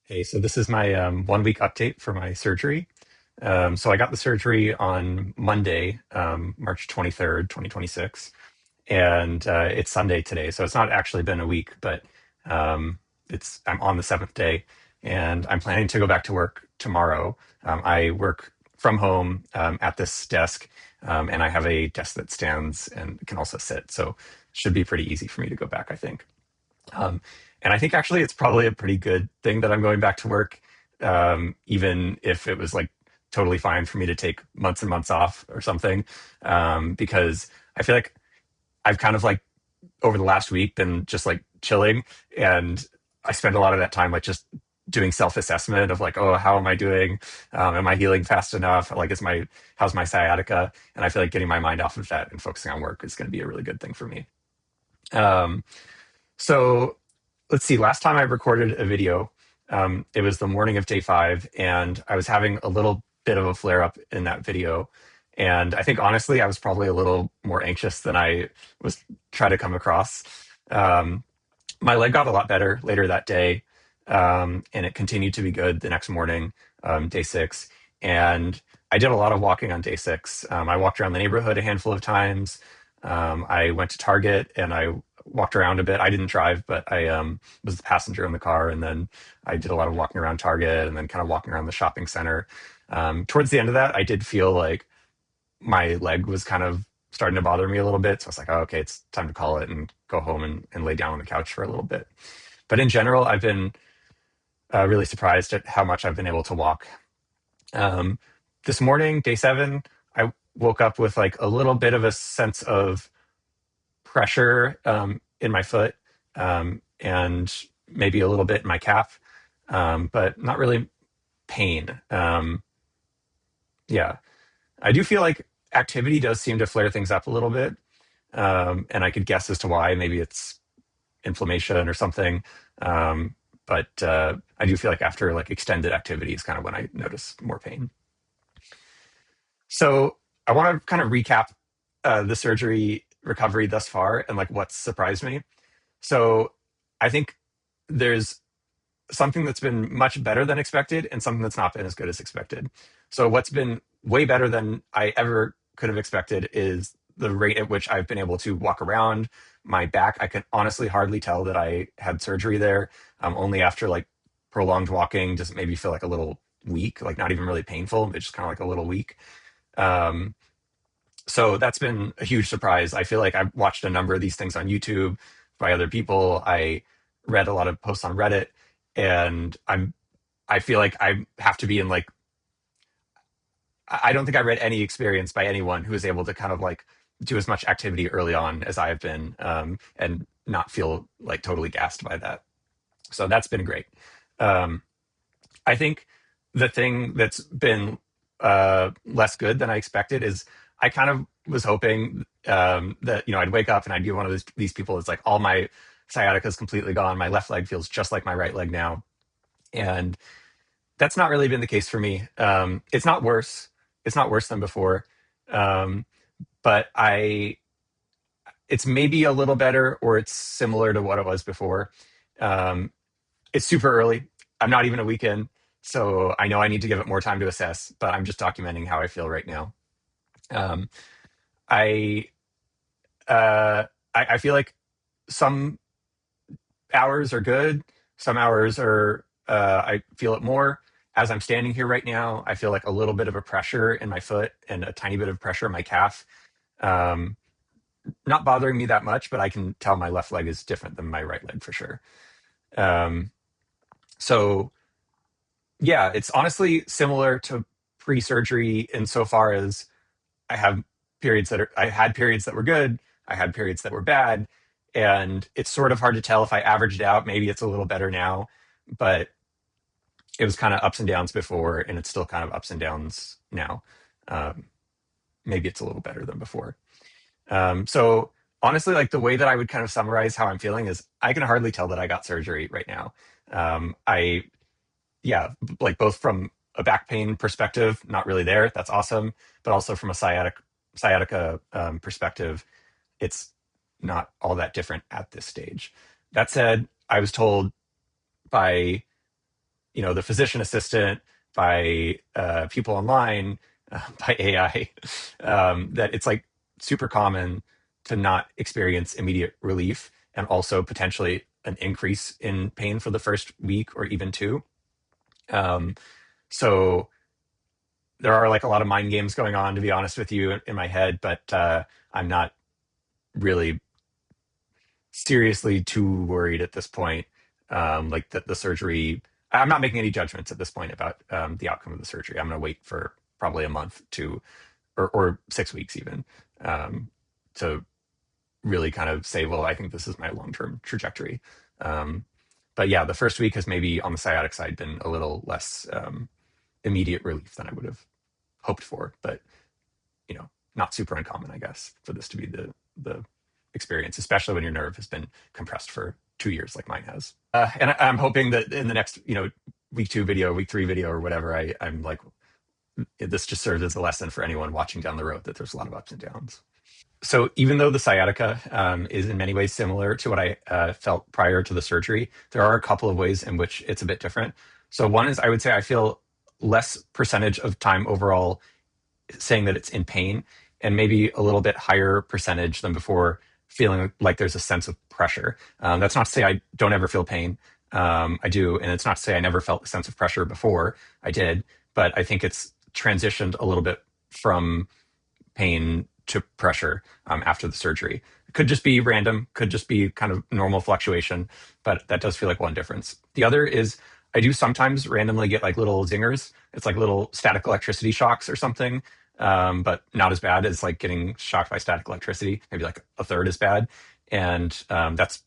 Hey, so this is my 1 week update for my surgery. So I got the surgery on Monday, March 23rd, 2026, and it's Sunday today. So it's not actually been a week, but I'm on the seventh day, and I'm planning to go back to work tomorrow. I work from home at this desk, and I have a desk that stands and can also sit. So it should be pretty easy for me to go back, I think. Um, and I think actually it's probably a pretty good thing that I'm going back to work, even if it was like totally fine for me to take months and months off or something, because I feel like I've kind of like over the last week been just like chilling, and I spend a lot of that time like just doing self-assessment of like, oh, how am I doing? Am I healing fast enough? Like, how's my sciatica? And I feel like getting my mind off of that and focusing on work is going to be a really good thing for me. Um, so let's see, last time I recorded a video, it was the morning of day 5, and I was having a little bit of a flare up in that video. And I think honestly, I was probably a little more anxious than I was trying to come across. Um, my leg got a lot better later that day, and it continued to be good the next morning, day 6. And I did a lot of walking on day 6. I walked around the neighborhood a handful of times. I went to Target and I walked around a bit. I didn't drive, but I was the passenger in the car. And then I did a lot of walking around Target and then kind of walking around the shopping center. Towards the end of that, I did feel like my leg was kind of starting to bother me a little bit. So I was like, oh, okay, it's time to call it and go home and lay down on the couch for a little bit. But in general, I've been really surprised at how much I've been able to walk. Um, this morning, day 7, I woke up with like a little bit of a sense of pressure in my foot, and maybe a little bit in my calf, but not really pain. Yeah, I do feel like activity does seem to flare things up a little bit, and I could guess as to why. Maybe it's inflammation or something. But I do feel like after like extended activity is kind of when I notice more pain. So I want to kind of recap the surgery recovery thus far and like what's surprised me. So I think there's something that's been much better than expected and something that's not been as good as expected. So what's been way better than I ever could have expected is the rate at which I've been able to walk around my back. I can honestly hardly tell that I had surgery there. Only after like prolonged walking does it maybe feel like a little weak, like not even really painful, but just kind of like a little weak. Um, so that's been a huge surprise. I feel like I've watched a number of these things on YouTube by other people. I read a lot of posts on Reddit, and I feel like I have to be in like I don't think I read any experience by anyone who is able to kind of like do as much activity early on as I have been, and not feel like totally gassed by that. So that's been great. Um, I think the thing that's been less good than I expected is I kind of was hoping that I'd wake up and I'd be one of these people that's like all my sciatica is completely gone. My left leg feels just like my right leg now, and that's not really been the case for me. It's not worse. It's not worse than before, um, but it's maybe a little better or it's similar to what it was before. Um, it's super early. I'm not even a weekend, so I know I need to give it more time to assess. But I'm just documenting how I feel right now. Um, I, uh, I feel like some hours are good. Some hours are I feel it more. As I'm standing here right now, I feel like a little bit of a pressure in my foot and a tiny bit of pressure in my calf. Um, Not bothering me that much, but I can tell my left leg is different than my right leg for sure. Um, so yeah, it's honestly similar to pre-surgery insofar as I had periods that were good, I had periods that were bad, and it's sort of hard to tell if I averaged out. Maybe it's a little better now, but it was kind of ups and downs before, and it's still kind of ups and downs now. Um, Maybe it's a little better than before. So honestly, like the way that I would kind of summarize how I'm feeling is I can hardly tell that I got surgery right now. I Yeah, like both from a back pain perspective, not really there. That's awesome, but also from a sciatica perspective, it's not all that different at this stage. That said, I was told by the physician assistant, by people online, by AI, that it's like super common to not experience immediate relief and also potentially an increase in pain for the first week or even two. Um, so there are like a lot of mind games going on, to be honest with you, in my head, but I'm not really seriously too worried at this point. Like the surgery, I'm not making any judgments at this point about the outcome of the surgery. I'm going to wait for probably a month to, or 6 weeks even, to really kind of say, well, I think this is my long-term trajectory. Um, but yeah, the first week has maybe on the sciatic side been a little less immediate relief than I would have hoped for, but not super uncommon, I guess, for this to be the experience, especially when your nerve has been compressed for 2 years like mine has. And I'm hoping that in the next, week two video, week three video, or whatever, I'm like, this just serves as a lesson for anyone watching down the road that there's a lot of ups and downs. So even though the sciatica is in many ways similar to what I felt prior to the surgery, there are a couple of ways in which it's a bit different. So one is I would say I feel less percentage of time overall saying that it's in pain, and maybe a little bit higher percentage than before feeling like there's a sense of pressure. That's not to say I don't ever feel pain. I do. And it's not to say I never felt a sense of pressure before. I did. But I think it's transitioned a little bit from pain to pressure after the surgery. It could just be random, could just be kind of normal fluctuation, but that does feel like one difference. The other is I do sometimes randomly get like little zingers. It's like little static electricity shocks or something, but not as bad as like getting shocked by static electricity, maybe like a third as bad. And that's,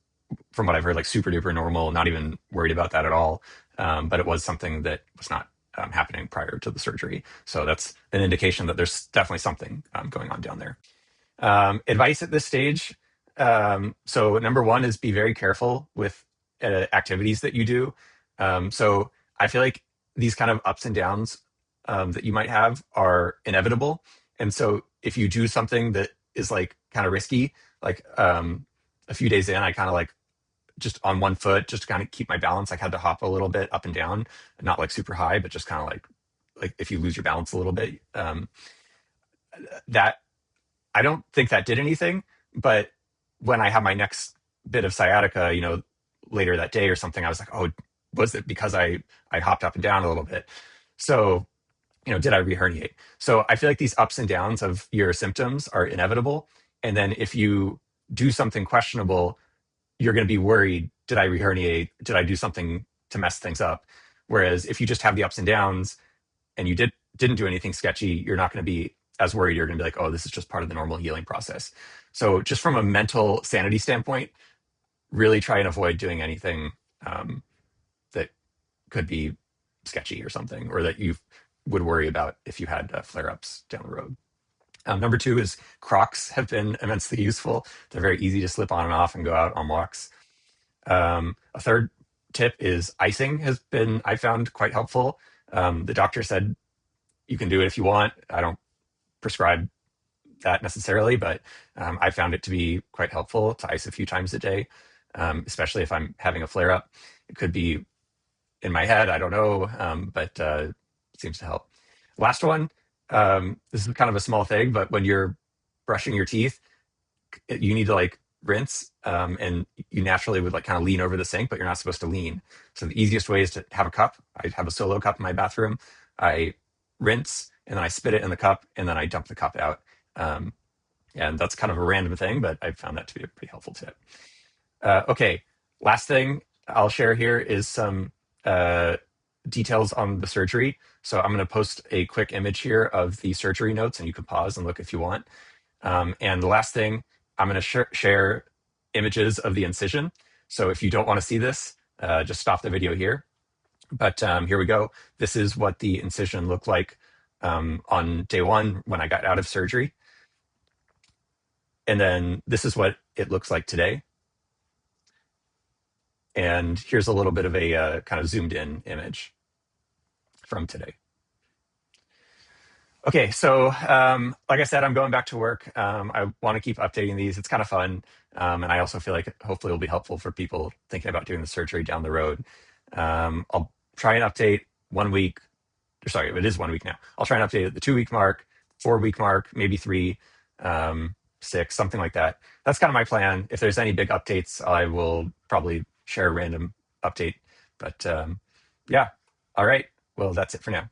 from what I've heard, like super duper normal, not even worried about that at all. But it was something that was not happening prior to the surgery. So that's an indication that there's definitely something going on down there. Advice at this stage. So number one is be very careful with activities that you do. So I feel like these kind of ups and downs that you might have are inevitable. And so if you do something that is like kind of risky, like a few days in, I kind of like just on one foot, just to kind of keep my balance. I had to hop a little bit up and down, not like super high, but just kind of like if you lose your balance a little bit, that I don't think that did anything. But when I had my next bit of sciatica, later that day or something, I was like, oh, was it because I hopped up and down a little bit? So, did I reherniate? So I feel like these ups and downs of your symptoms are inevitable. And then if you do something questionable, you're going to be worried, did I reherniate? Did I do something to mess things up? Whereas if you just have the ups and downs and you didn't do anything sketchy, you're not going to be as worried. You're going to be like, oh, this is just part of the normal healing process. So just from a mental sanity standpoint, really try and avoid doing anything that could be sketchy or something, or that you would worry about if you had flare-ups down the road. Number two is Crocs have been immensely useful. They're very easy to slip on and off and go out on walks. A third tip is icing has been, I found, quite helpful. The doctor said you can do it if you want. I don't prescribe that necessarily, but I found it to be quite helpful to ice a few times a day, especially if I'm having a flare up. It could be in my head, I don't know, but it seems to help. Last one, this is kind of a small thing, but when you're brushing your teeth, you need to like rinse, and you naturally would like kind of lean over the sink, but you're not supposed to lean. So the easiest way is to have a cup. I have a solo cup in my bathroom. I rinse and then I spit it in the cup and then I dump the cup out. Um, and that's kind of a random thing, but I found that to be a pretty helpful tip. Okay, last thing I'll share here is some uh, details on the surgery. So I'm going to post a quick image here of the surgery notes, and you can pause and look if you want. And the last thing, I'm going to share images of the incision. So if you don't want to see this, just stop the video here. But here we go. This is what the incision looked like on day one when I got out of surgery. And then this is what it looks like today. And here's a little bit of a kind of zoomed in image from today. Okay, so like I said, I'm going back to work. I want to keep updating these. It's kind of fun. And I also feel like hopefully it'll be helpful for people thinking about doing the surgery down the road. I'll try and update 1 week. Sorry, it is 1 week now. I'll try and update at the 2 week mark, 4 week mark, maybe three, 6, something like that. That's kind of my plan. If there's any big updates, I will probably share a random update. But yeah, all right. Well, that's it for now.